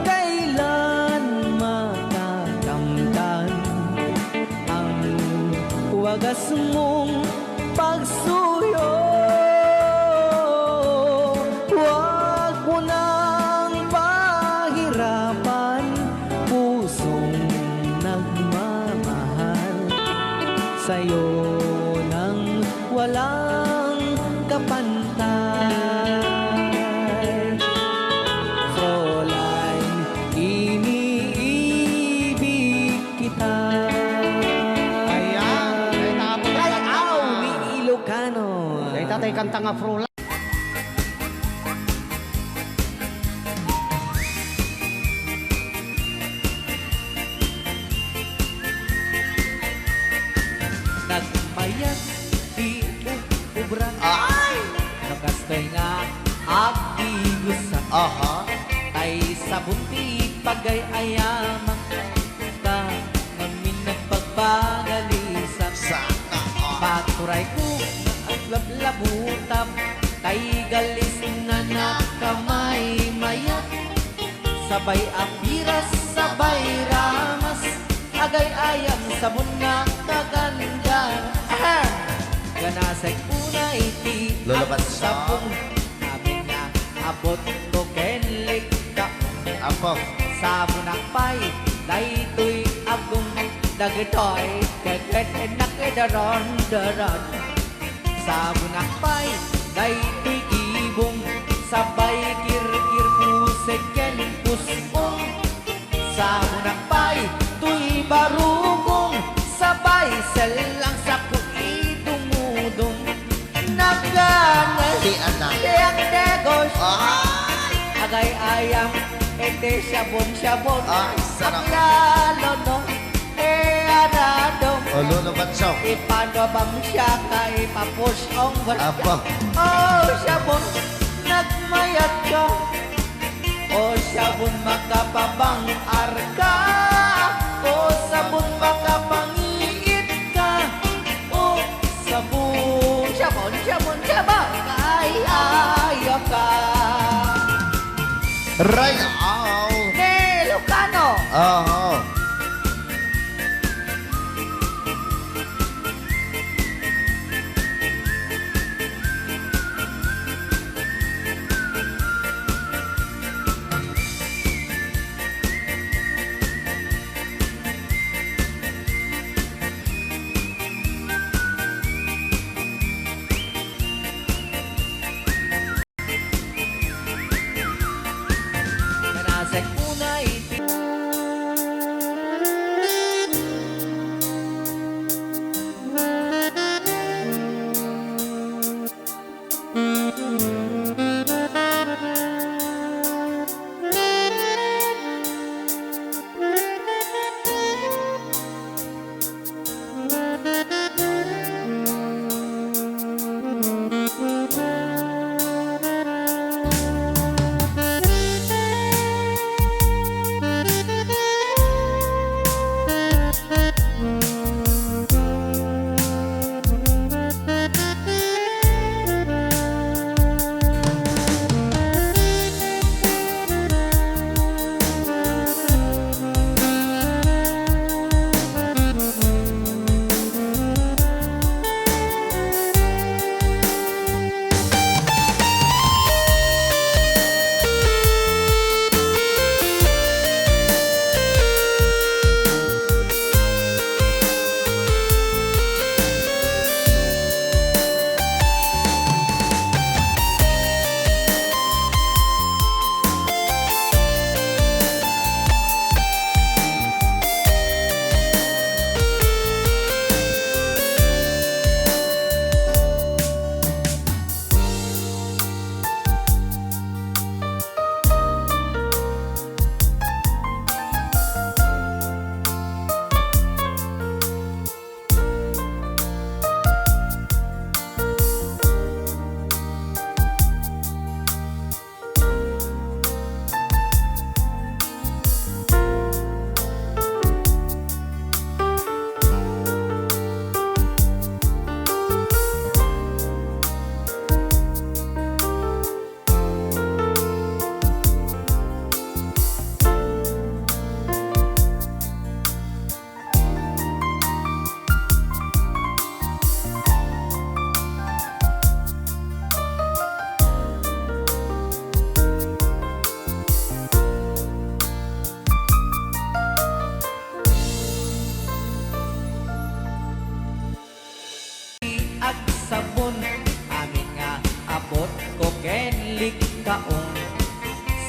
kailan matatamtan ang wagas mong pagsuyo. Huwag mo nang pahirapan pusong nagmamahal sa'yo nang walang kapantay. Fräulein, iniibig kita. Ayan, kay tapos Rayaw ni Ilocano. kay tatay kanta nga Frola. Nagmayat di ubrang ay nakastoy nga agigusan Aha. ay sa bunti pagay ayaman ka ngamin nagpagbagalisan Sana all. paturay ko at lablabutab kay galis nga nakamay mayat sabay apiras sabay ramas agay ayam sabon nga kaganda ganasay una iti Lulaban at siya. sabong amin na abot ko kenlik ka Apo. sabon akpay daytoy agong dagitoy keket nakidaron daron sabon akpay daytoy ibong sabay kirkir pusek ken pusong sabon akpay tuy barugong sabay selang sa kuidumudong nagganay Di anak. Tiyak degos Ay! agay ayam ete sabon-sabon Ay, sarap. lalo no anado O, lulubat siya. ipanabang siya kay papusong Apo. oh sabon nagmayat ka oh sabon makapabang arka oh sabon makapangiit ka oh sabon sabon ay ayaw ka Rayaw. ne Lucano Oo.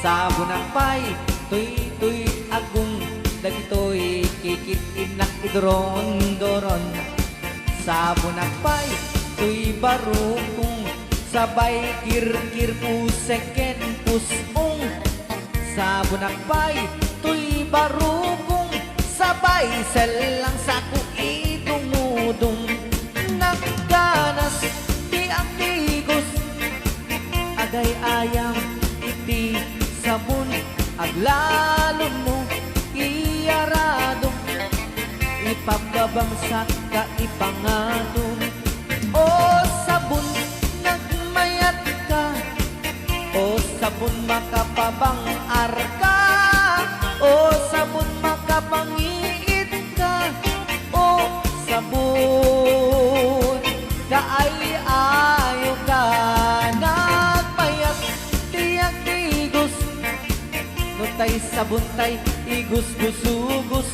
Sa bunakpay, tuy agung, dagitoy kikit inak idron-doron. Sa bunakpay, tuy barukong, sabay kir-kir puseken pusong. Sa bunakpay, tuy barukong, sabay selang saku idumudong. Nagganas ti ang tigos, agay ayam iti sabon, aglalo mo iyarado, ipapabangsak ka ipangatong. O sabon nagmayat ka, o sabon makapabangar ka, o sabon makapangiit ka, o sabon kaay ayo ka. Nagmayat tiyak tigos, no tay sabon tay igus-gusugos,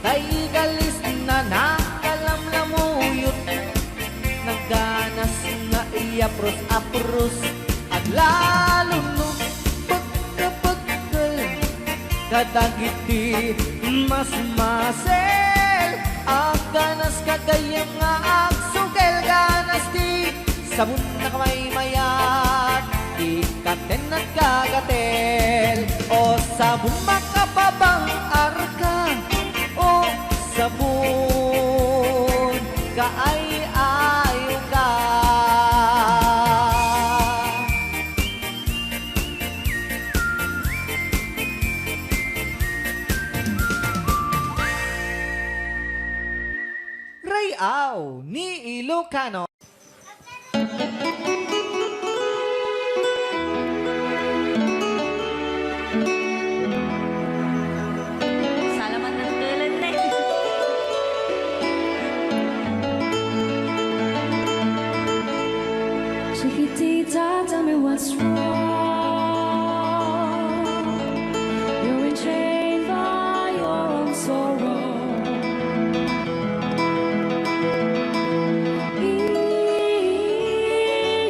tay galis na nakalamlamuyot. Nagganas nga iapros-apros, at lalo no pagkapagkal, kadagiti mas masel. Ang ganas kagayam nga agsugel, ganas di sabon na kamay mayat, ikaten at kagatel. O sabon makapabang arka, o sabon kaay ayo ka. Rayaw ni Ilocano. Salamat ng tulan na Chiquitita, tell me what's wrong. You're enchained by your own sorrow. In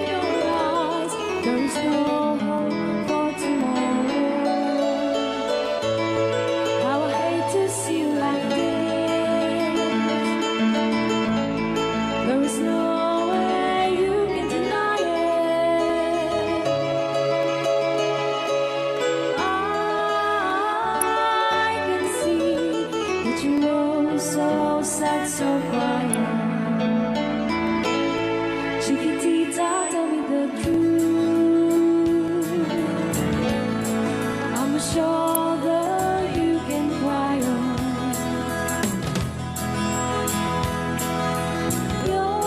your eyes, there is no hope for tomorrow. How I hate to see you like this. There is no way you can deny it. I can see that you're so sad, so quiet. Chiquitita, tell me the truth. I'm a shoulder you can cry on. Your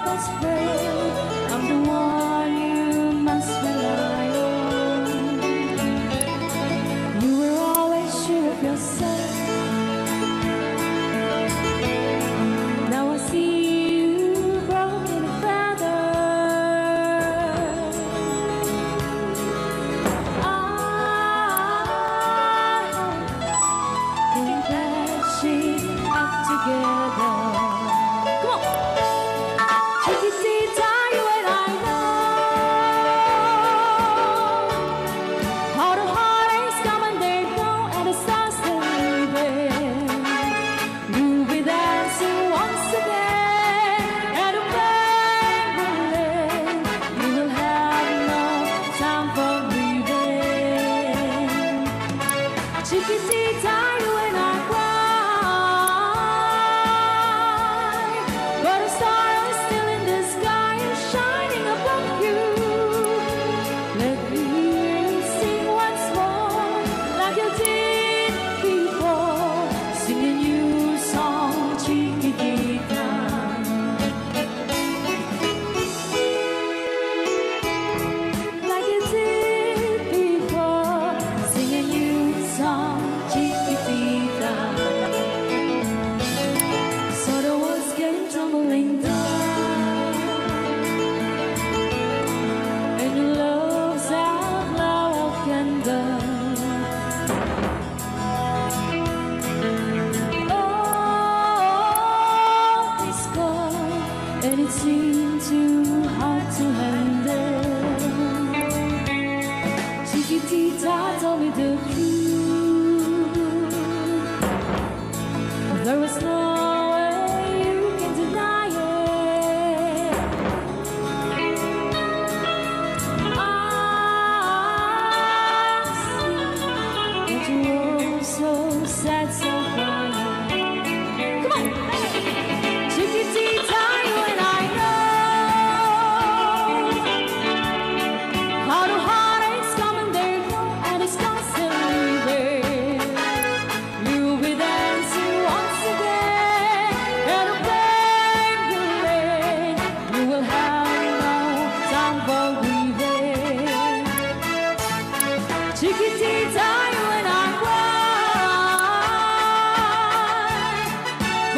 best friend, I'm the one you must rely on. You were always sure of yourself. Now I see you broken and battered. I think that she up together. Come on, Chiquitita, you and I know how the heartaches come and they go, and the stars they leaving. You'll be dancing once again, and the pain will end. You will have no time for breathing. Chiquitita, you and I cry, but a star is still in the sky and shining above you. Let me hear you sing once more, like you did before, sing a new song, Chiquitita. Like you did before, sing a new song, Chiquitita. So the walls came tumbling down, and your love's outlaw candle. Oh, it's gone, and it seemed too hard to handle.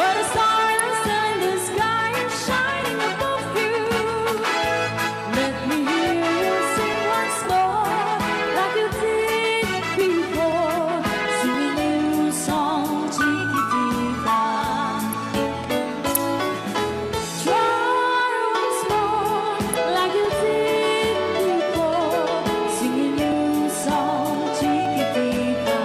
but a stars in the sky are shining above you. Let me hear you sing once more, like you did before. Sing a new song, chiquitita. Try once more, like you did before. Sing a new song, chiquitita.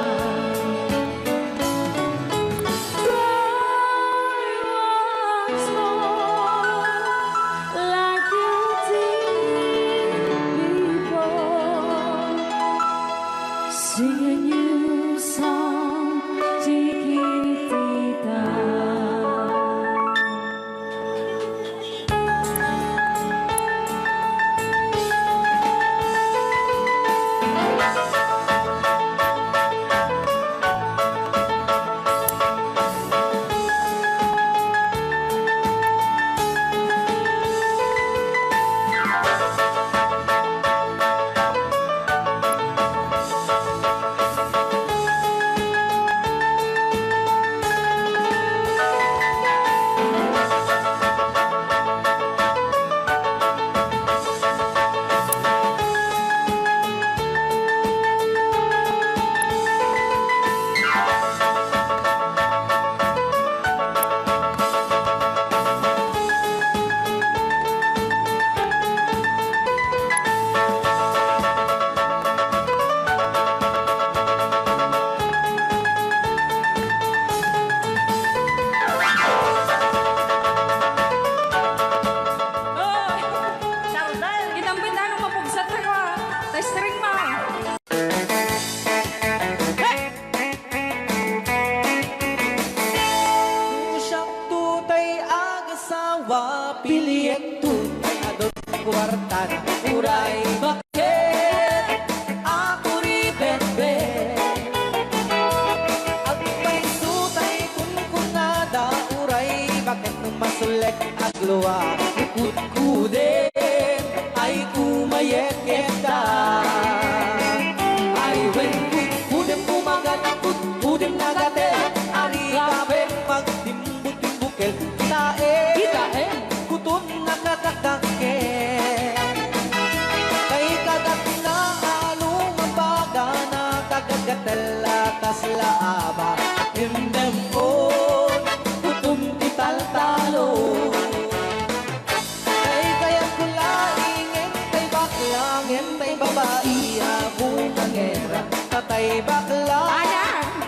Sing a new song, chiquitita. Ginampit na nung mapugsat na ko. String mo. Siyang tutay agasawa, piliyek tutay adot kwarta na uray. Bakit ako ribet-bet? At may sutay kung kunada uray. Bakit nung masulek at luwa, ikut-kudin ay kumayek-yekta. Ay when kudem kumagat, kudem nagatel, ari kape magtimbut-timbukel, kitae, kutun nakakakakel. Kay kagat na along mabaga, nakagagatel atas laaba. Himdem on, kutum tital-talo. Kaya kulaing, entay baklang, entay babae, abong ang era. Tatay bakla,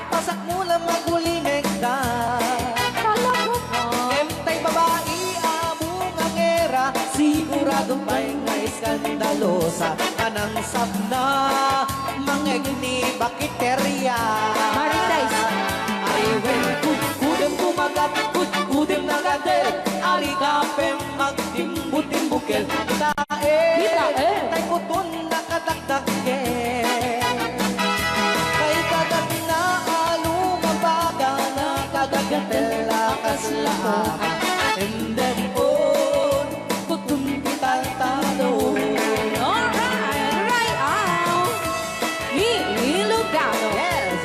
pasak mo lang magulimekta. Entay babae, abong ang era, sigurado pa'y nga iskandalosa. Anang sabna, mangegni bakiterya. Ay when kudem kumagat, kudem nagatel, ari kapem magtimbut-timbukel. Kitae, tay kutun nakadakdakel. Kay kagat na alumabaga, nakagagatel akas laaba. And then on, kutun tital-talo. Alright, right out. Ilugado. Yes!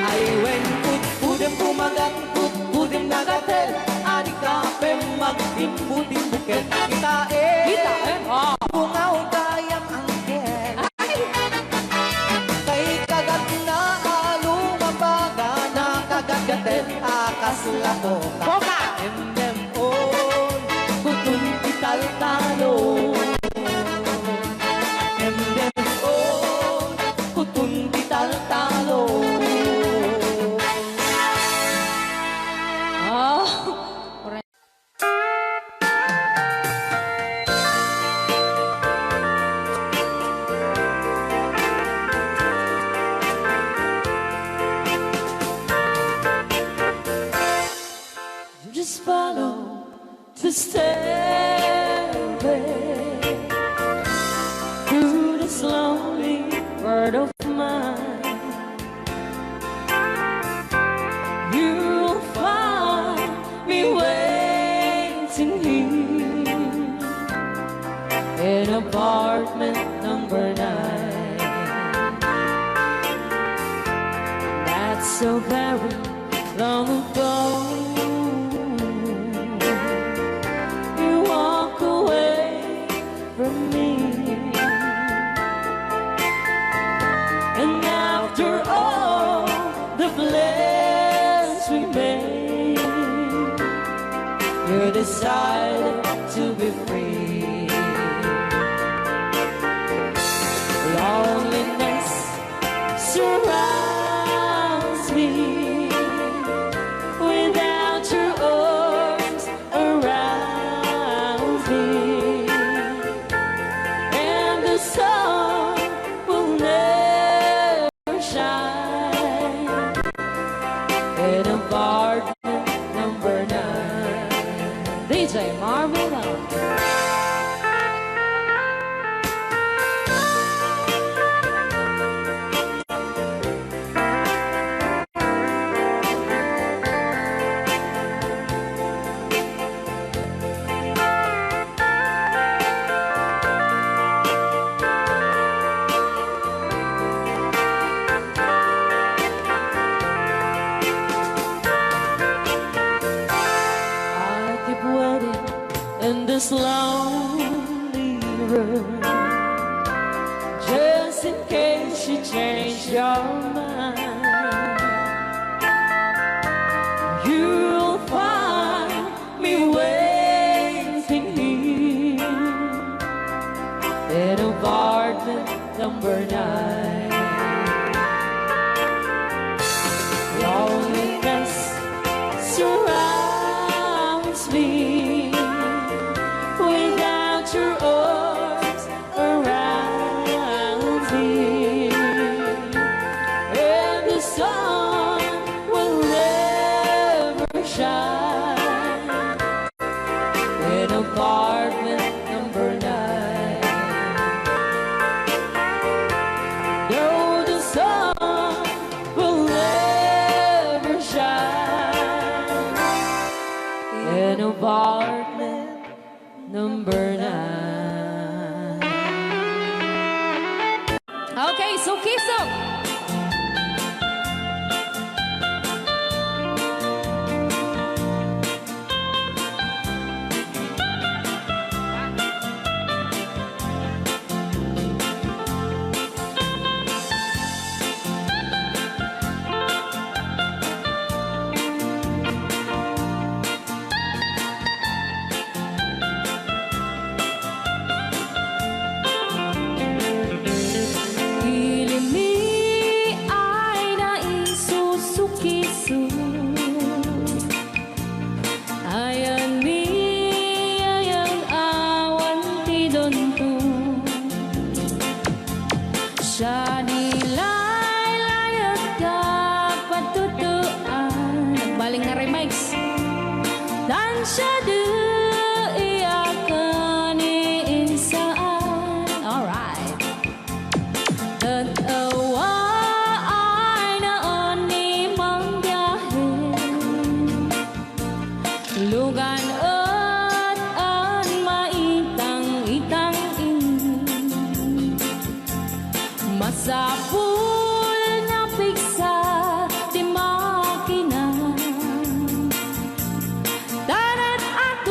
Ay when kudem kumagat, kudem nagatel, ari kapem magtimbut-timbukel. Kitae, bungaw kayang angkel. Kay kagat na alumabaga, nakagagatel akas latoka. Endem on, kutun tital-talo. Endem on, kutun tital-talo. Just follow the stairway through this lonely world of mine. so very long ago. You walk away from me, and after all the plans we made, you decided to be free. Loneliness surrounds me without your arms around me, and the sun will never shine in apartment number 9. DJ Marvela. In this lonely room, just in case you change your mind, you'll find me waiting here in apartment number 9. Loneliness surrounds me without your arms around me, and the sun will never shine in apartment number 9. No, the sun will never shine in apartment number 9. Okay, so Kiso. Siya nilaylayat ka patutuan. Nagbaling na remix. Dan siya iyakan iinsaan. Alright. Tatawa ay naon ni manggahin. Lugan at an maitang-itang masapul na piksa di makina. Tanat at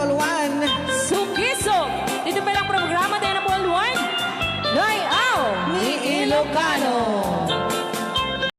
Napol 1 Sugisog. Dito pa lang programa tayo na Paul 1. Layaw. ni Ilocano.